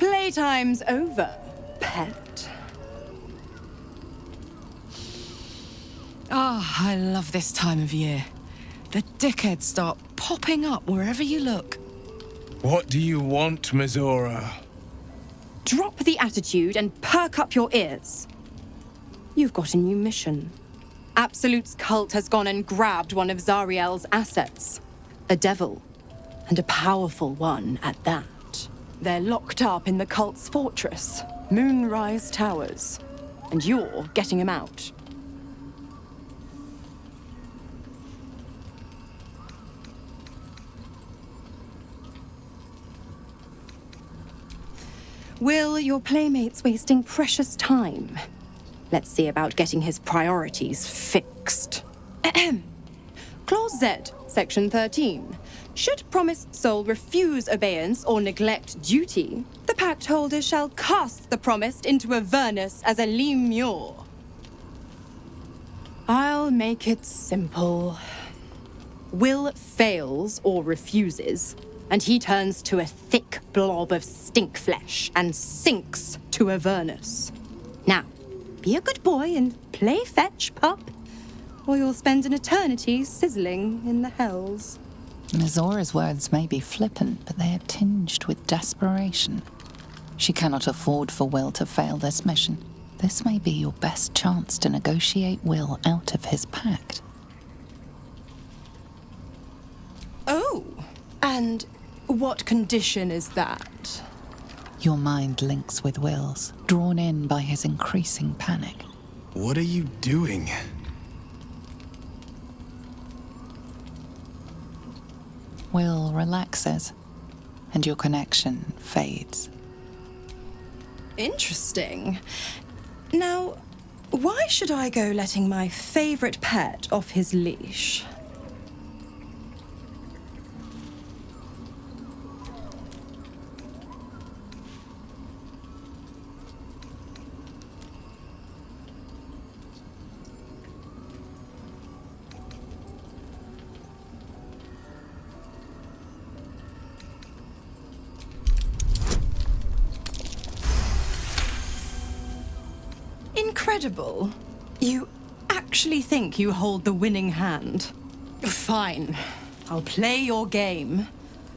Playtime's over, pet. Ah, I love this time of year. The dickheads start popping up wherever you look. What do you want, Mizora? Drop the attitude and perk up your ears. You've got a new mission. Absolute's cult has gone and grabbed one of Zariel's assets. A devil. And a powerful one at that. They're locked up in the cult's fortress, Moonrise Towers. And you're getting him out. Will, your playmate's wasting precious time. Let's see about getting his priorities fixed. Clause Z, Section 13. Should promised soul refuse obeyance or neglect duty, the pact holder shall cast the promised into Avernus as a lemure. I'll make it simple. Will fails or refuses, and he turns to a thick blob of stink flesh and sinks to Avernus. Now, be a good boy and play fetch, pup, or you'll spend an eternity sizzling in the hells. Mizora's words may be flippant, but they are tinged with desperation. She cannot afford for Will to fail this mission. This may be your best chance to negotiate Will out of his pact. Oh, and what condition is that? Your mind links with Will's, drawn in by his increasing panic. What are you doing? Will relaxes, and your connection fades. Interesting. Now, why should I go letting my favorite pet off his leash? Incredible. You actually think you hold the winning hand? Fine. I'll play your game.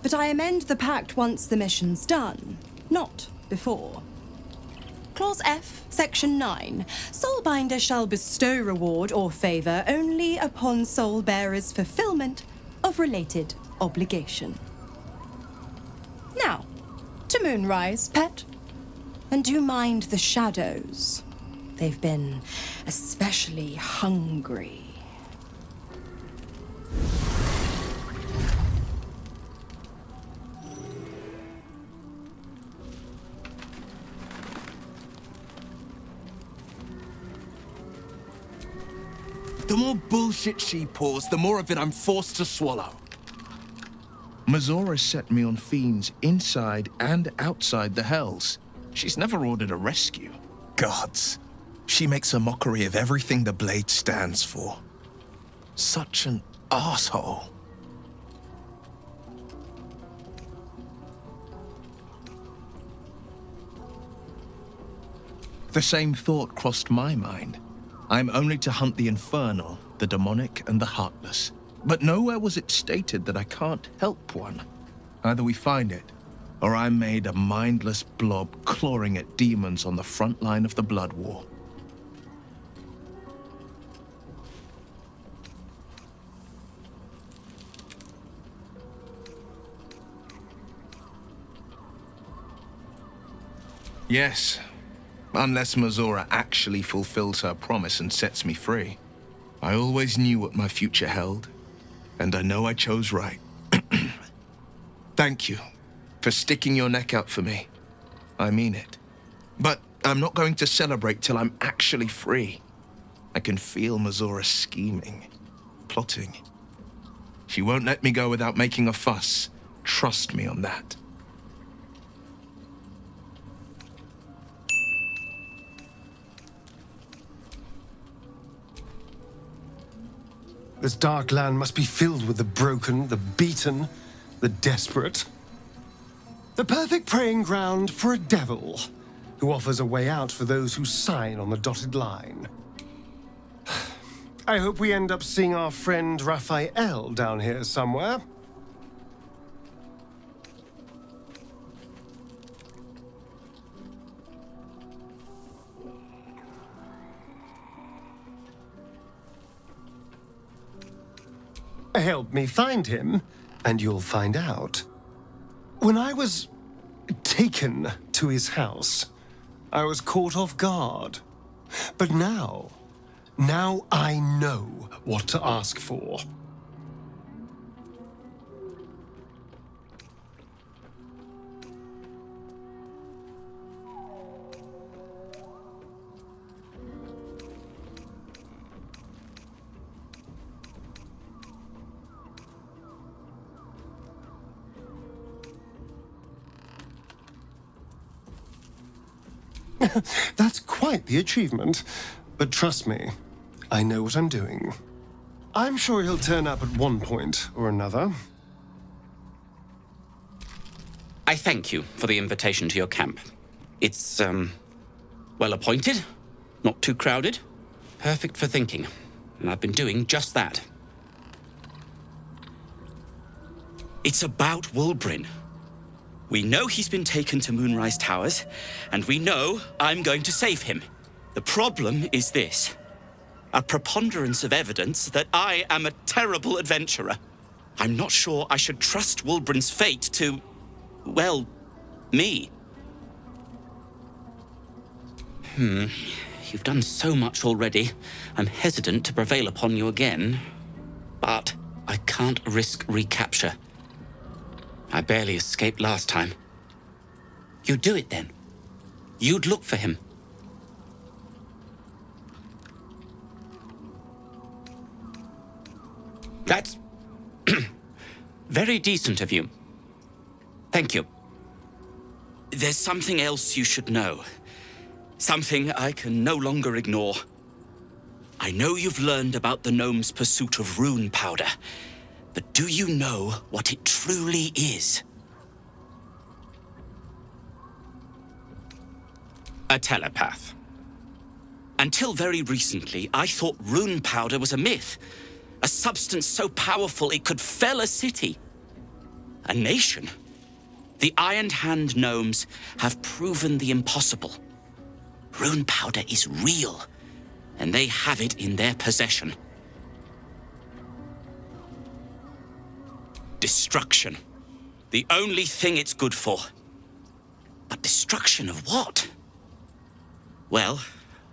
But I amend the pact once the mission's done, not before. Clause F, Section 9. Soulbinder shall bestow reward or favour only upon soul bearer's fulfillment of related obligation. Now, to Moonrise, pet. And do mind the shadows. They've been especially hungry. The more bullshit she pours, the more of it I'm forced to swallow. Mizora set me on fiends inside and outside the hells. She's never ordered a rescue. Gods. She makes a mockery of everything the blade stands for. Such an asshole. The same thought crossed my mind. I'm only to hunt the infernal, the demonic, and the heartless. But nowhere was it stated that I can't help one. Either we find it, or I'm made a mindless blob clawing at demons on the front line of the blood war. Yes, unless Mizora actually fulfills her promise and sets me free. I always knew what my future held, and I know I chose right. Thank you for sticking your neck out for me. I mean it. But I'm not going to celebrate till I'm actually free. I can feel Mizora scheming, plotting. She won't let me go without making a fuss. Trust me on that. This dark land must be filled with the broken, the beaten, the desperate. The perfect preying ground for a devil who offers a way out for those who sign on the dotted line. I hope we end up seeing our friend Raphael down here somewhere. Help me find him, and you'll find out. When I was taken to his house, I was caught off guard. But now I know what to ask for. That's quite the achievement. But trust me, I know what I'm doing. I'm sure he'll turn up at one point or another. I thank you for the invitation to your camp. It's, well appointed, not too crowded, perfect for thinking. And I've been doing just that. It's about Wulbrin. We know he's been taken to Moonrise Towers, and we know I'm going to save him. The problem is this: a preponderance of evidence that I am a terrible adventurer. I'm not sure I should trust Wulbrin's fate to, well, me. You've done so much already. I'm hesitant to prevail upon you again, but I can't risk recapture. I barely escaped last time. You'd do it then. You'd look for him. That's very decent of you. Thank you. There's something else you should know. Something I can no longer ignore. I know you've learned about the gnome's pursuit of rune powder, but do you know what it truly is? A telepath. Until very recently, I thought rune powder was a myth. A substance so powerful it could fell a city. A nation. The Iron Hand gnomes have proven the impossible. Rune powder is real, and they have it in their possession. Destruction. The only thing it's good for. But destruction of what? Well,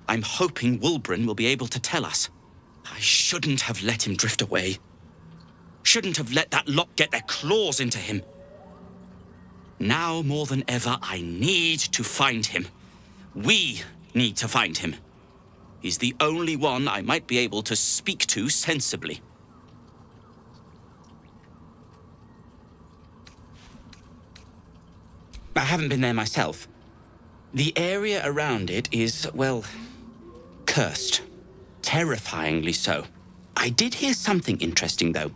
I'm hoping Wulbrin will be able to tell us. I shouldn't have let him drift away. Shouldn't have let that lot get their claws into him. Now more than ever, I need to find him. We need to find him. He's the only one I might be able to speak to sensibly. I haven't been there myself. The area around it is, well, cursed. Terrifyingly so. I did hear something interesting, though.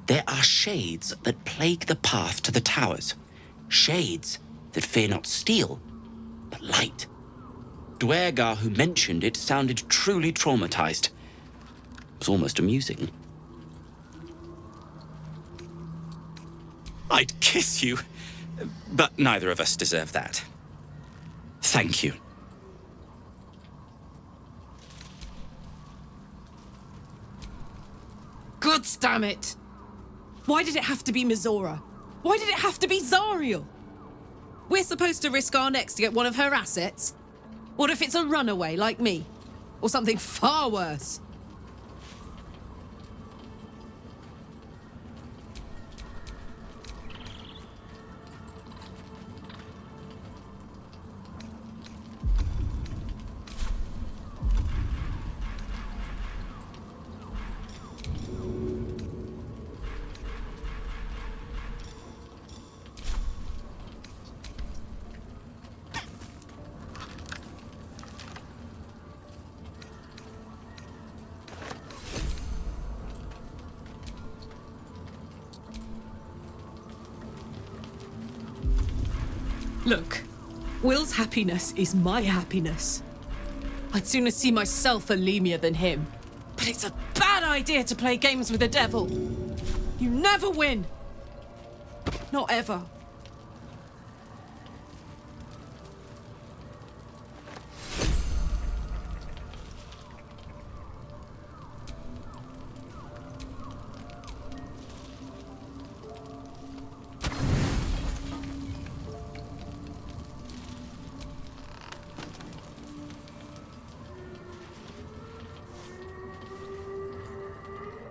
There are shades that plague the path to the towers. Shades that fear not steel, but light. Dwergar, who mentioned it, sounded truly traumatized. It was almost amusing. I'd kiss you, but neither of us deserve that. Thank you. Gods damn it! Why did it have to be Mizora? Why did it have to be Zariel? We're supposed to risk our necks to get one of her assets? What if it's a runaway like me? Or something far worse? Look, Will's happiness is my happiness. I'd sooner see myself a Lemur than him. But it's a bad idea to play games with the devil. You never win. Not ever.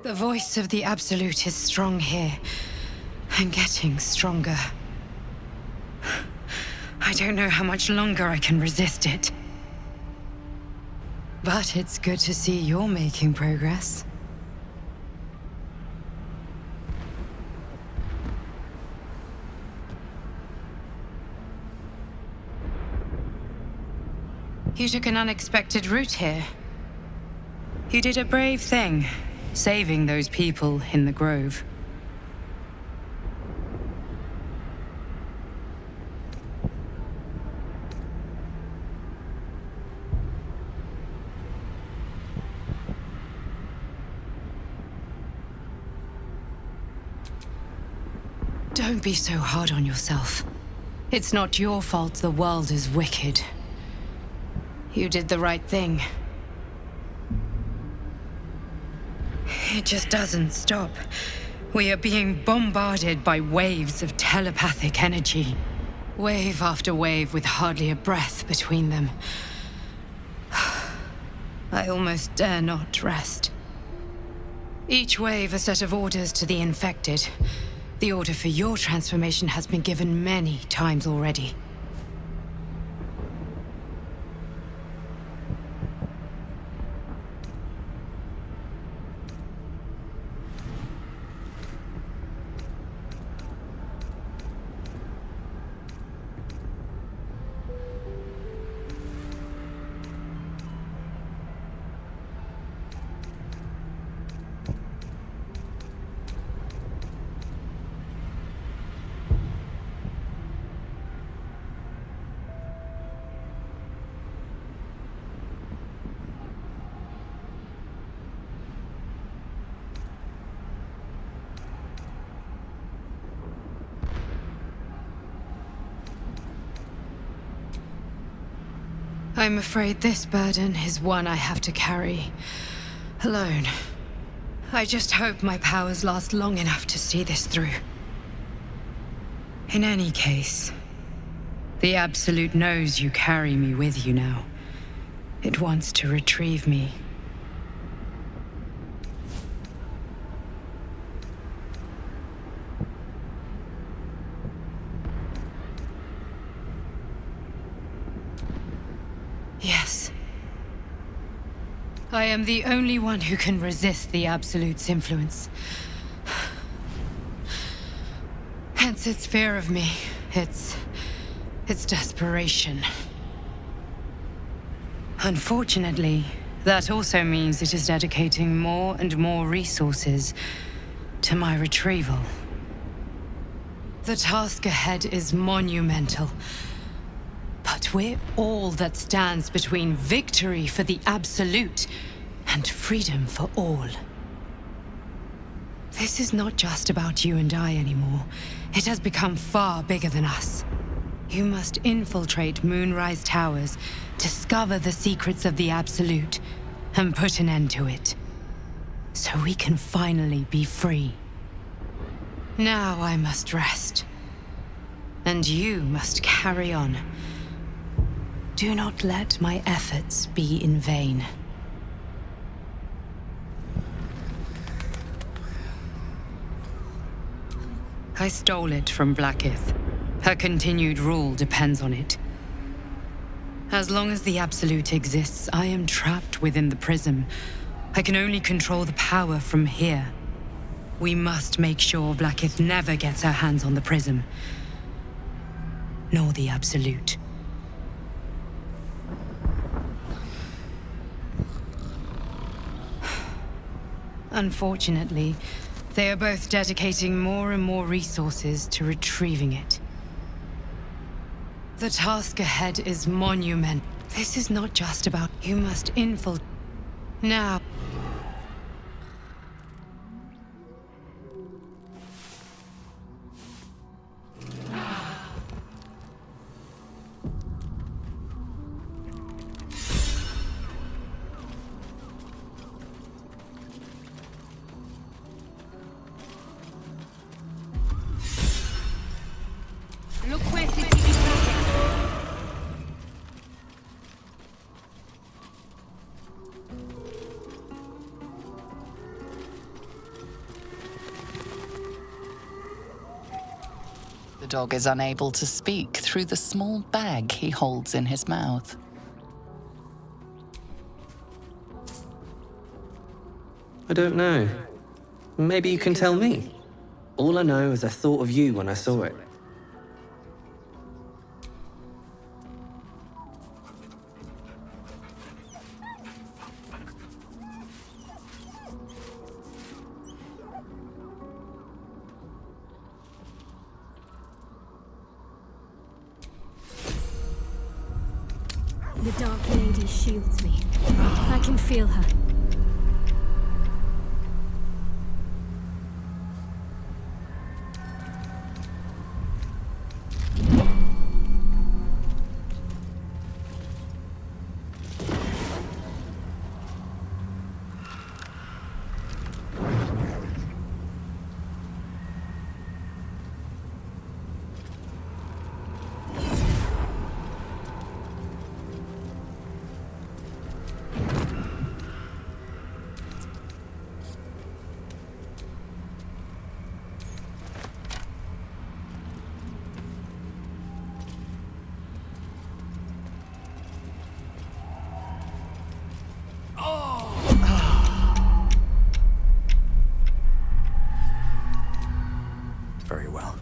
The voice of the Absolute is strong here, and getting stronger. I don't know how much longer I can resist it. But it's good to see you're making progress. You took an unexpected route here. You did a brave thing, saving those people in the grove. Don't be so hard on yourself. It's not your fault the world is wicked. You did the right thing. It just doesn't stop. We are being bombarded by waves of telepathic energy. Wave after wave with hardly a breath between them. I almost dare not rest. Each wave a set of orders to the infected. The order for your transformation has been given many times already. I'm afraid this burden is one I have to carry alone. I just hope my powers last long enough to see this through. In any case, the Absolute knows you carry me with you now. It wants to retrieve me. Yes. I am the only one who can resist the Absolute's influence. Hence its fear of me, its desperation. Unfortunately, that also means it is dedicating more and more resources to my retrieval. The task ahead is monumental. But we're all that stands between victory for the Absolute and freedom for all. This is not just about you and I anymore. It has become far bigger than us. You must infiltrate Moonrise Towers, discover the secrets of the Absolute, and put an end to it. So we can finally be free. Now I must rest. And you must carry on. Do not let my efforts be in vain. I stole it from Blackith. Her continued rule depends on it. As long as the Absolute exists, I am trapped within the prism. I can only control the power from here. We must make sure Blackith never gets her hands on the prism. Nor the Absolute. Unfortunately, they are both dedicating more and more resources to retrieving it. The task ahead is monument. This is not just about you must infiltrate. Now. Look where city is traffic. The dog is unable to speak through the small bag he holds in his mouth. I don't know. Maybe you can tell me. All I know is I thought of you when I saw it. The Dark Lady shields me. I can feel her. Very well.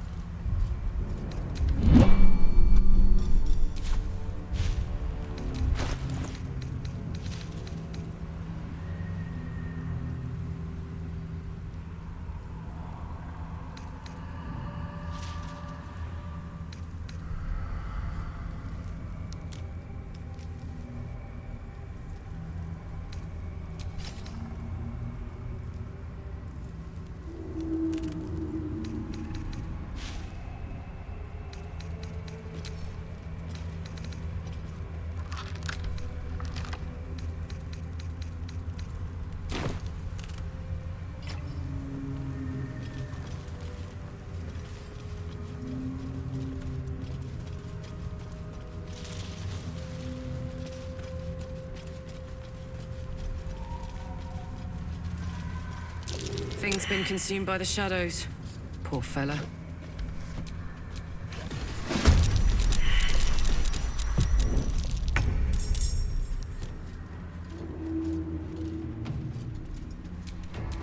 Thing's been consumed by the shadows. Poor fella.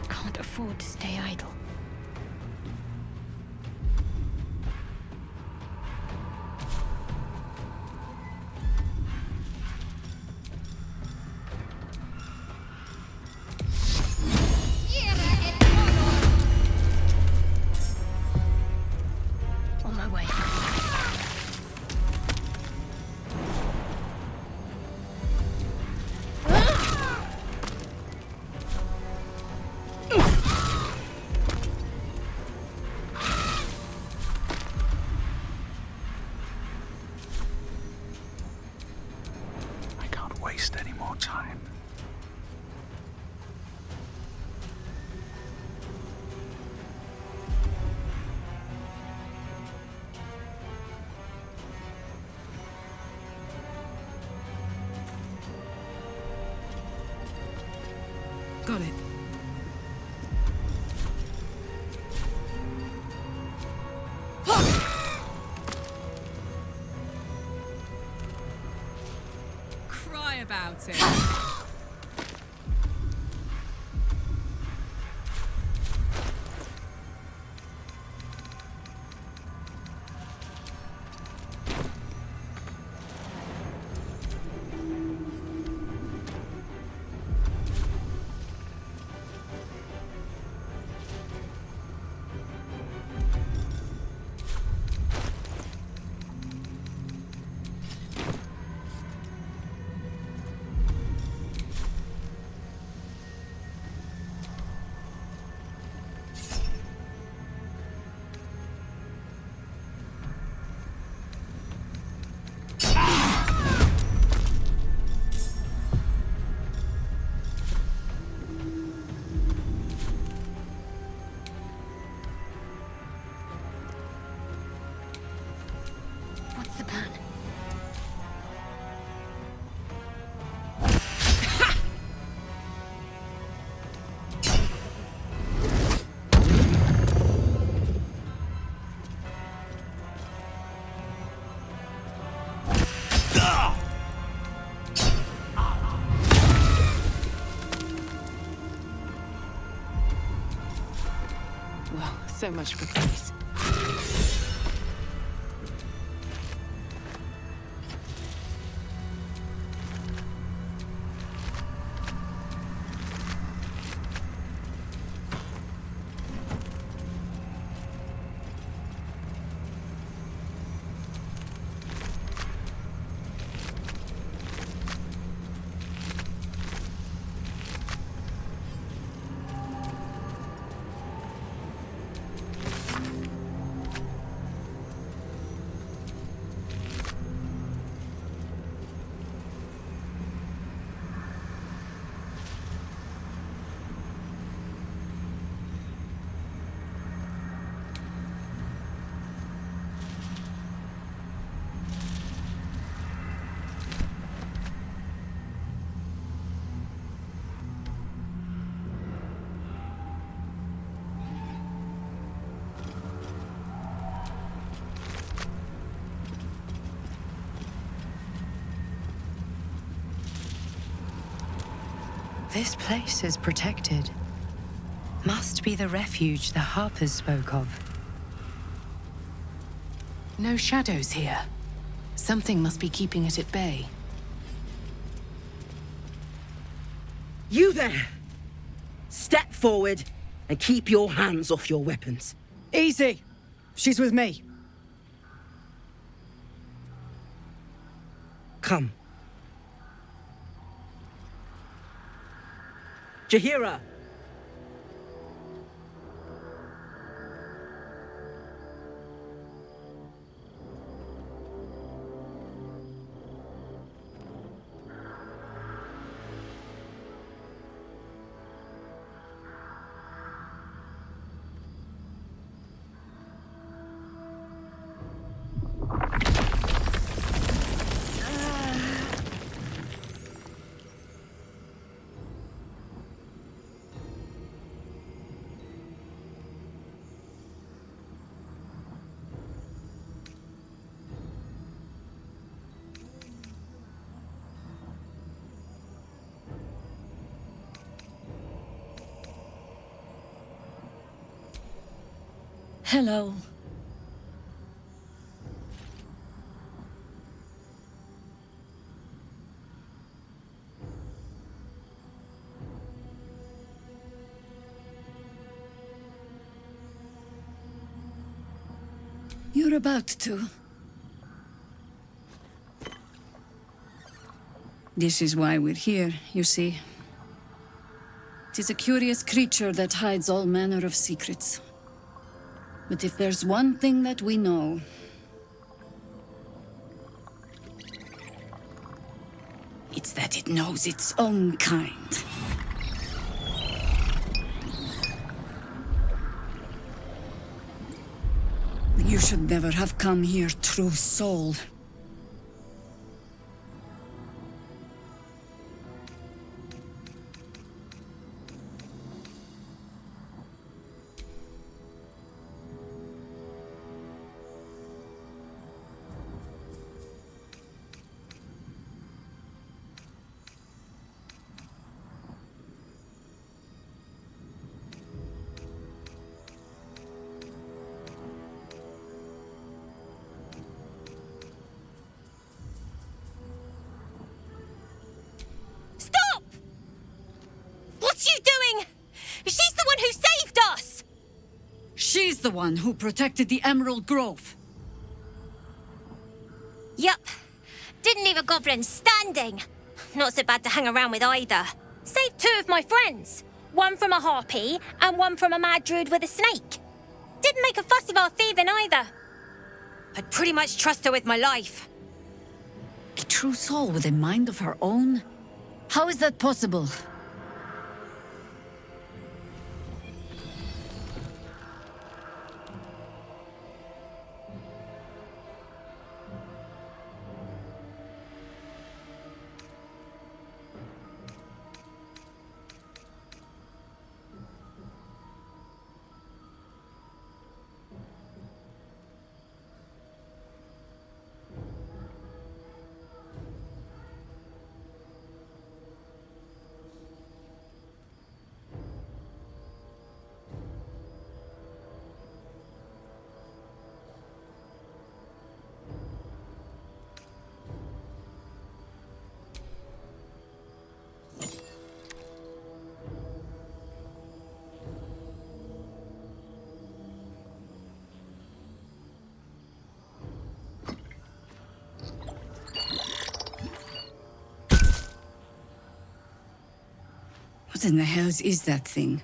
Can't afford to stay idle. On my way. I can't waste any more time. Got it. Cry about it. So much for peace. This place is protected. Must be the refuge the Harpers spoke of. No shadows here. Something must be keeping it at bay. You there! Step forward and keep your hands off your weapons. Easy. She's with me. Come. Jahira! Hello. You're about to. This is why we're here, you see. It is a curious creature that hides all manner of secrets. But if there's one thing that we know, it's that it knows its own kind. You should never have come here, true soul. She's the one who protected the Emerald Grove. Yup. Didn't leave a goblin standing. Not so bad to hang around with either. Saved two of my friends. One from a harpy and one from a mad druid with a snake. Didn't make a fuss of our thieving either. I'd pretty much trust her with my life. A true soul with a mind of her own? How is that possible? What in the hells is that thing?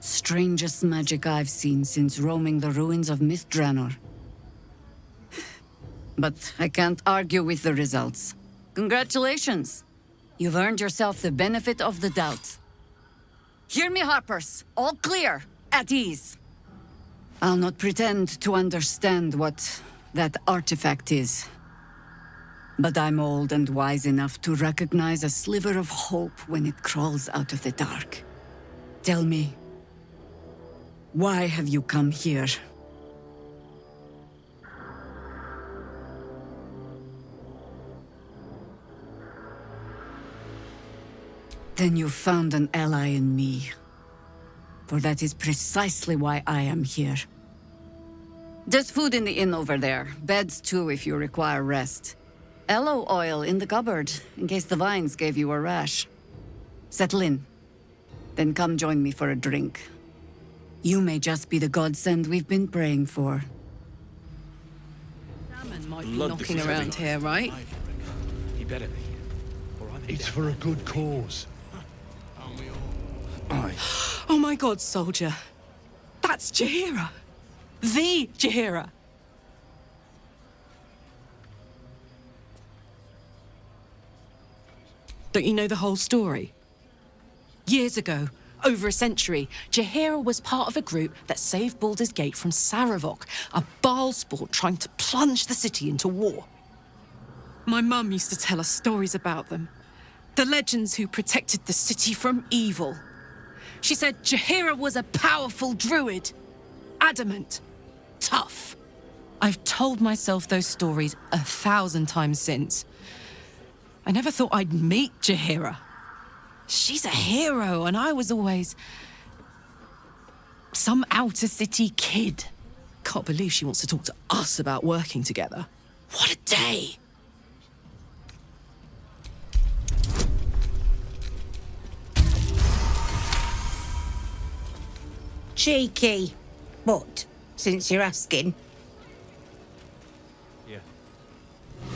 Strangest magic I've seen since roaming the ruins of Mythdraenor. But I can't argue with the results. Congratulations! You've earned yourself the benefit of the doubt. Hear me, Harpers. All clear. At ease. I'll not pretend to understand what that artifact is. But I'm old and wise enough to recognize a sliver of hope when it crawls out of the dark. Tell me, why have you come here? Then you found an ally in me. For that is precisely why I am here. There's food in the inn over there. Beds too if you require rest. Aloe oil in the cupboard, in case the vines gave you a rash. Settle in. Then come join me for a drink. You may just be the godsend we've been praying for. Salmon might be knocking around here, right? He better be. It's for a good cause. Oh my god, soldier. That's Jaheira. The Jaheira. Don't you know the whole story? Years ago, over a century, Jaheira was part of a group that saved Baldur's Gate from Saravok, a Baalsport trying to plunge the city into war. My mum used to tell us stories about them. The legends who protected the city from evil. She said Jaheira was a powerful druid. Adamant. Tough. I've told myself those stories 1,000 times since. I never thought I'd meet Jaheira. She's a hero, and I was always some outer city kid. Can't believe she wants to talk to us about working together. What a day! Cheeky. But, since you're asking. Yeah.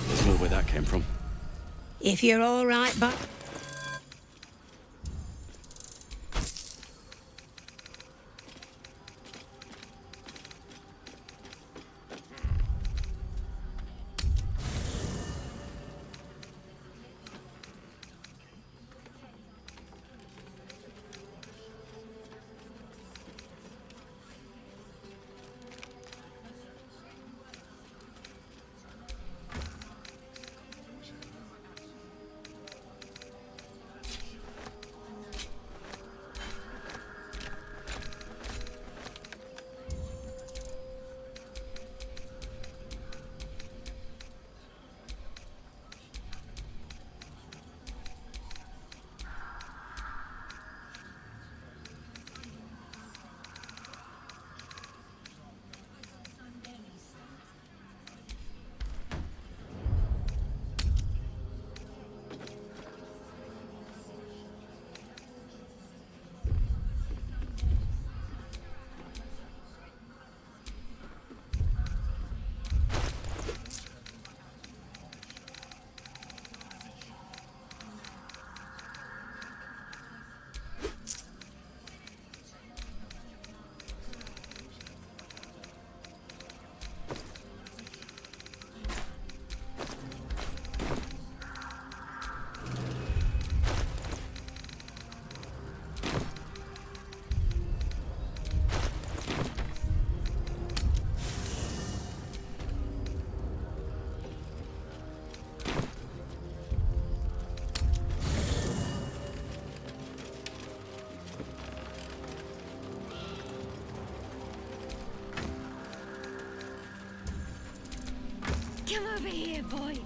There's more where that came from. If you're all right, but Come over here, boy.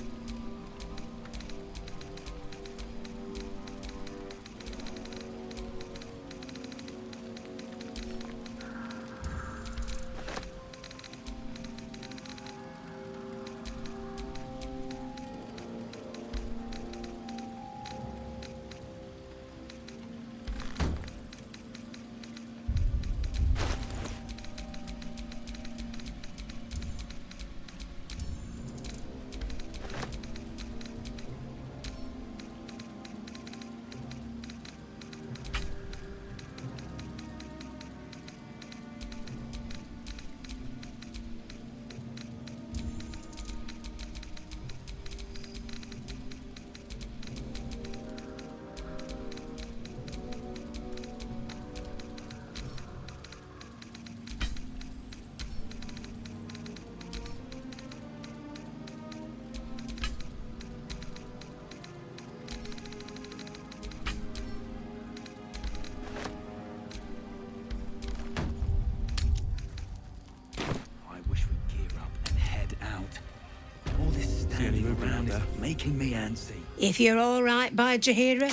Around is making me antsy. If you're all right by Jahira.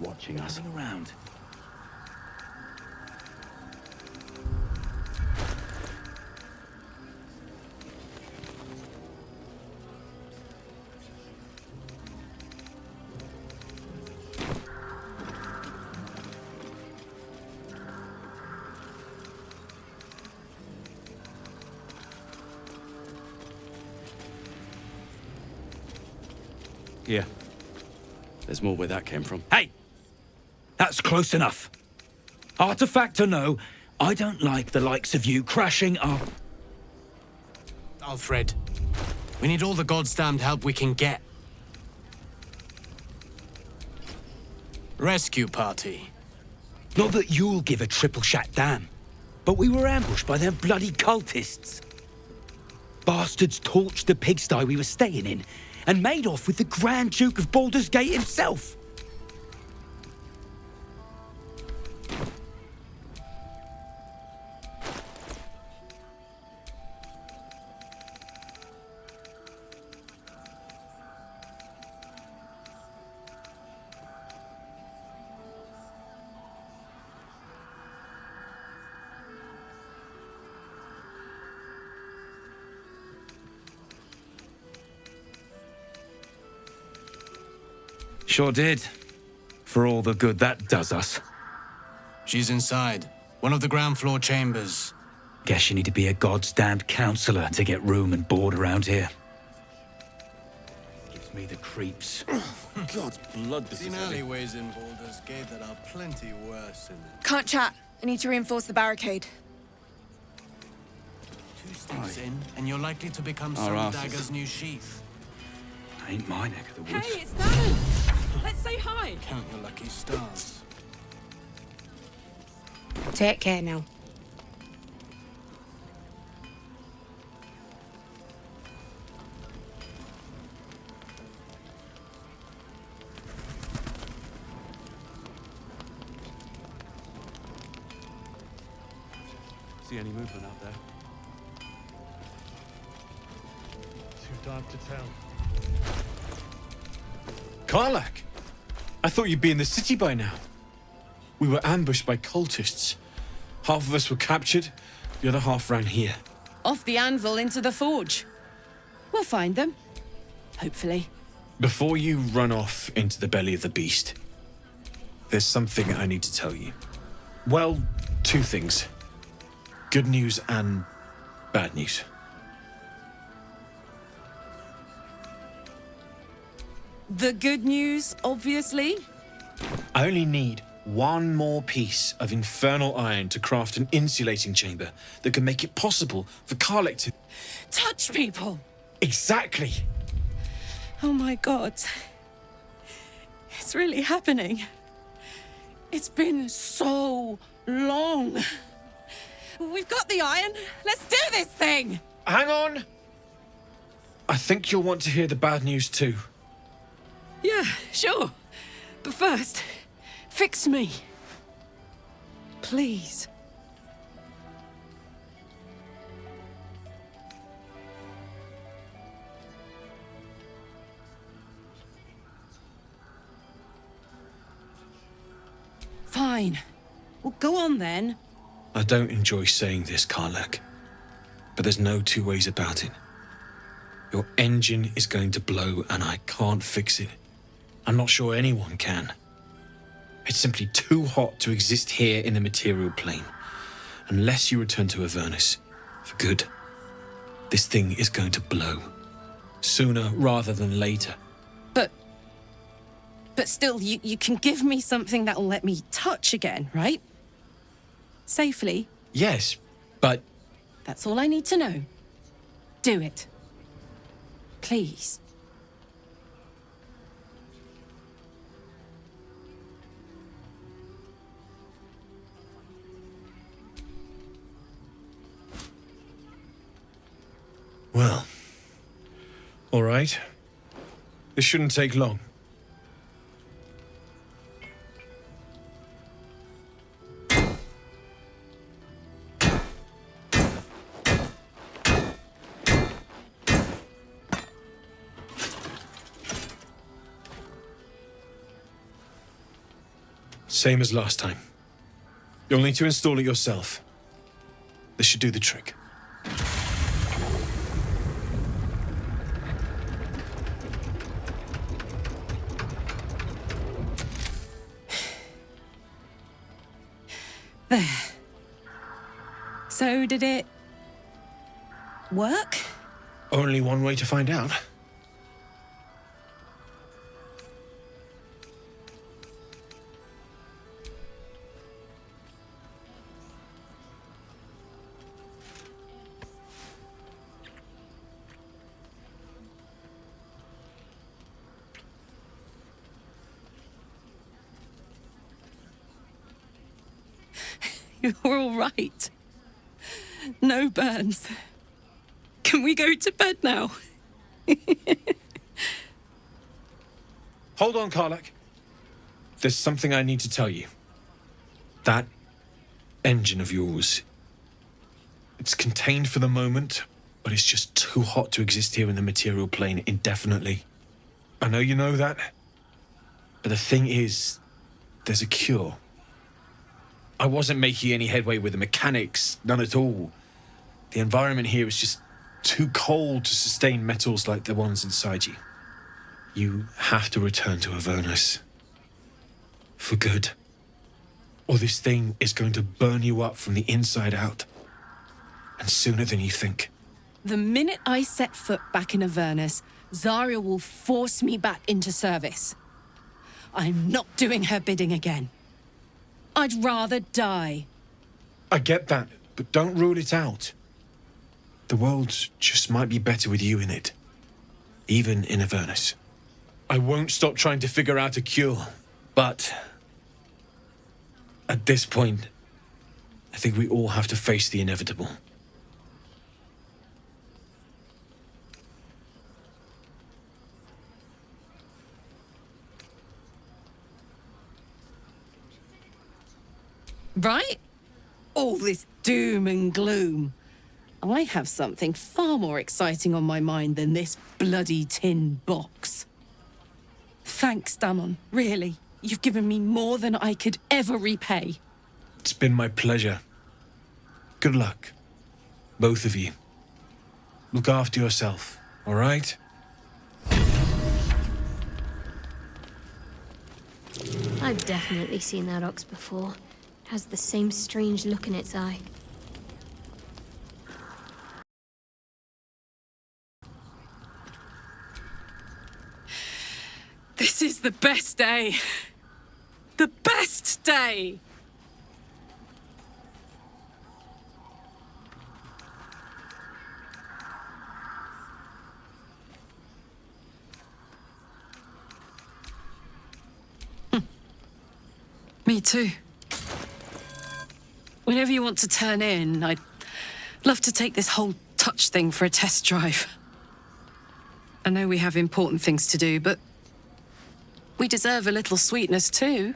Watching us around. Yeah. There's more where that came from. Hey! That's close enough. Artifact or no, I don't like the likes of you crashing up. Alfred, we need all the goddamned help we can get. Rescue party. Not that you'll give a triple shot damn, but we were ambushed by them bloody cultists. Bastards torched the pigsty we were staying in and made off with the Grand Duke of Baldur's Gate himself. Sure did. For all the good that does us. She's inside. One of the ground floor chambers. Guess you need to be a goddamned counselor to get room and board around here. Gives me the creeps. God's blood, this Seen is alleyways in Baldur's Gate that are plenty worse in it. Can't chat. I need to reinforce the barricade. 2 steps in, and you're likely to become Our some asses. dagger's new sheath. Ain't my neck of the woods. Hey, it's Darren. Let's say hi. Count your lucky stars. Take care now. See any movement out there? Too dark to tell. Karlak! I thought you'd be in the city by now. We were ambushed by cultists. Half of us were captured, the other half ran here. Off the anvil into the forge. We'll find them. Hopefully. Before you run off into the belly of the beast, there's something I need to tell you. Well, 2 things. Good news and bad news. The good news, obviously. I only need 1 more piece of infernal iron to craft an insulating chamber that can make it possible for Karlak to... Touch people! Exactly! Oh my god. It's really happening. It's been so long. We've got the iron. Let's do this thing! Hang on! I think you'll want to hear the bad news too. Yeah, sure. But first, fix me. Please. Fine. Well, go on then. I don't enjoy saying this, Karlak, but there's no two ways about it. Your engine is going to blow and I can't fix it. I'm not sure anyone can. It's simply too hot to exist here in the material plane. Unless you return to Avernus for good, this thing is going to blow. Sooner rather than later. But still, you can give me something that'll let me touch again, right? Safely. Yes, but... That's all I need to know. Do it. Please. Well, all right. This shouldn't take long. Same as last time. You'll need to install it yourself. This should do the trick. There. So did it work? Only one way to find out. You're all right. No burns. Can we go to bed now? Hold on, Karlak. There's something I need to tell you. That engine of yours, it's contained for the moment, but it's just too hot to exist here in the material plane indefinitely. I know you know that, but the thing is, there's a cure. I wasn't making any headway with the mechanics, none at all. The environment here is just too cold to sustain metals like the ones inside you. You have to return to Avernus. For good. Or this thing is going to burn you up from the inside out. And sooner than you think. The minute I set foot back in Avernus, Zarya will force me back into service. I'm not doing her bidding again. I'd rather die. I get that, but don't rule it out. The world just might be better with you in it. Even in Avernus. I won't stop trying to figure out a cure, but... at this point, I think we all have to face the inevitable. Right? All this doom and gloom. I have something far more exciting on my mind than this bloody tin box. Thanks, Damon, really. You've given me more than I could ever repay. It's been my pleasure. Good luck, both of you. Look after yourself, all right? I've definitely seen that ox before. It has the same strange look in its eye. This is the best day. The best day! Me too. Whenever you want to turn in, I'd love to take this whole touch thing for a test drive. I know we have important things to do, but we deserve a little sweetness too.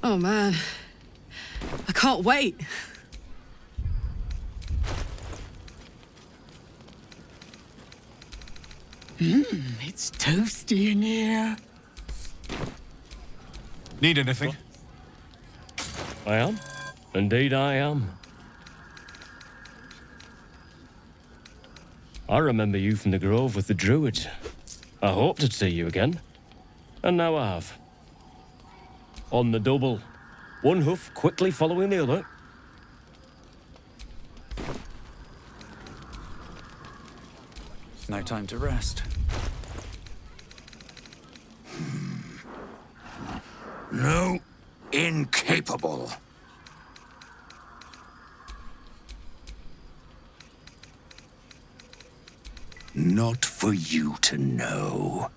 Oh man, I can't wait. It's toasty in here. Need anything? I am. Indeed, I am. I remember you from the grove with the druids. I hoped to see you again. And now I have. On the double. One hoof quickly following the other. It's no time to rest. No, incapable. Not for you to know.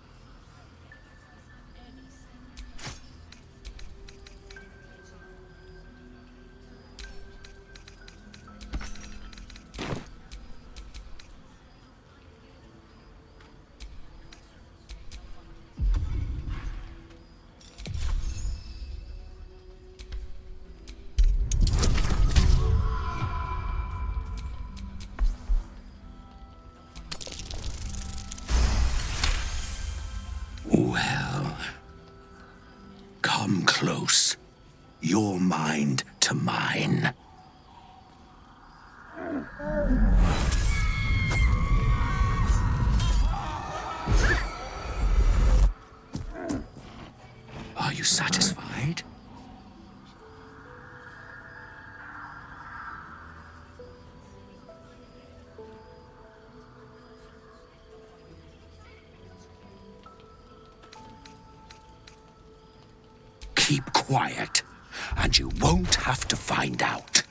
Well, come close. Your mind to mine. Are you satisfied? Keep quiet, and you won't have to find out.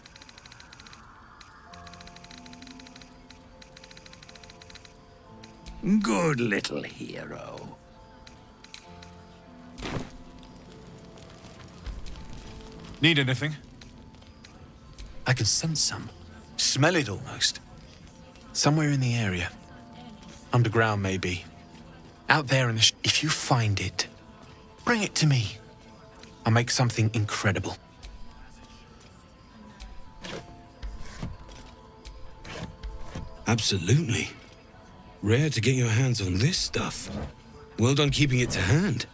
Good little hero. Need anything? I can sense some. Smell it almost. Somewhere in the area. Underground, maybe. Out there in the if you find it, bring it to me. I'll make something incredible. Absolutely. Rare to get your hands on this stuff. Well done keeping it to hand.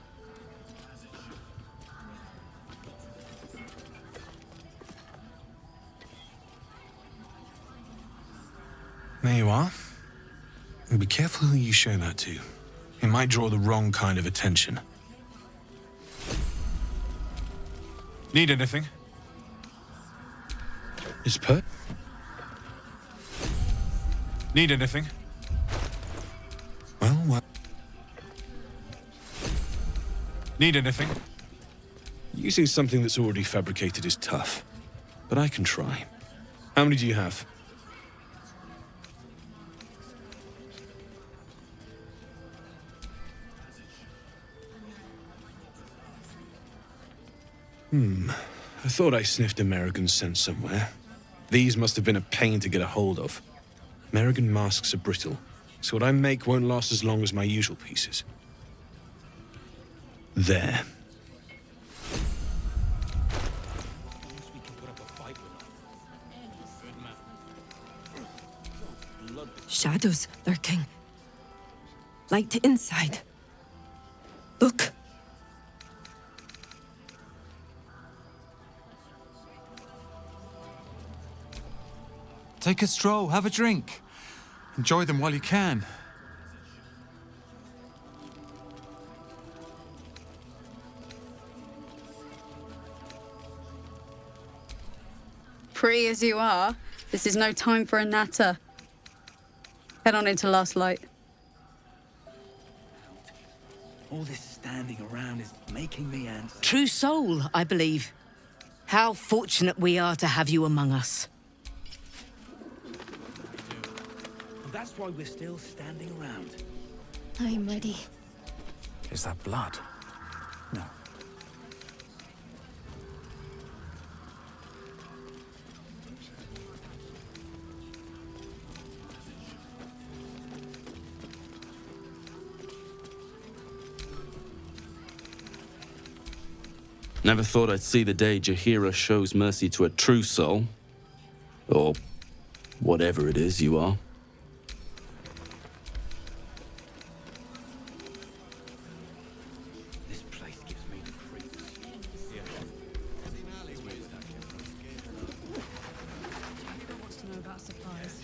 There you are. And be careful who you show that to. It might draw the wrong kind of attention. Need anything? It's per. Need anything? Well. Need anything? Using something that's already fabricated is tough, but I can try. How many do you have? I thought I sniffed American scent somewhere. These must have been a pain to get a hold of. American masks are brittle, so what I make won't last as long as my usual pieces. There. Shadows lurking. Light inside. Look. Take a stroll, have a drink. Enjoy them while you can. Pretty as you are, this is no time for a natter. Head on into Last Light. All this standing around is making me answer. True soul, I believe. How fortunate we are to have you among us. That's why we're still standing around. I'm ready. Is that blood? No. Never thought I'd see the day Jaheira shows mercy to a true soul. Or whatever it is you are. This place gives me the creeps. Wants to know about supplies.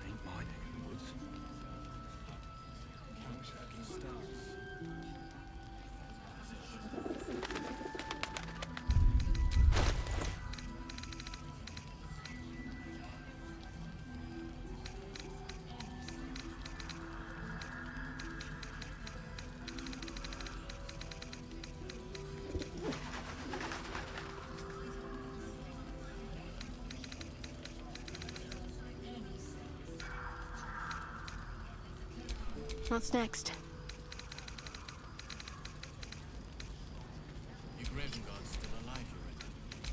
Ain't my neck of the woods. What's next?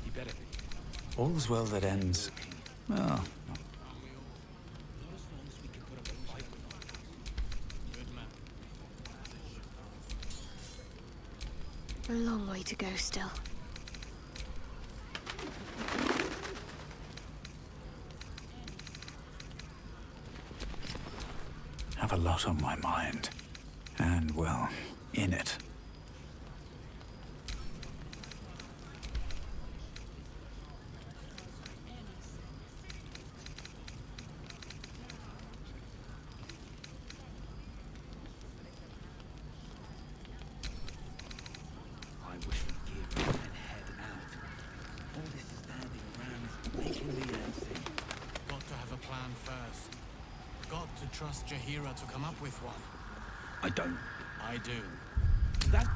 You better be. All's well that ends. Well, A long way to go still. have a lot on my mind. And, well, in it. I wish we'd give up and head out. All this standing around is making me antsy. Got to have a plan first. Got to trust Jaheira to come up with one. I don't. I do. That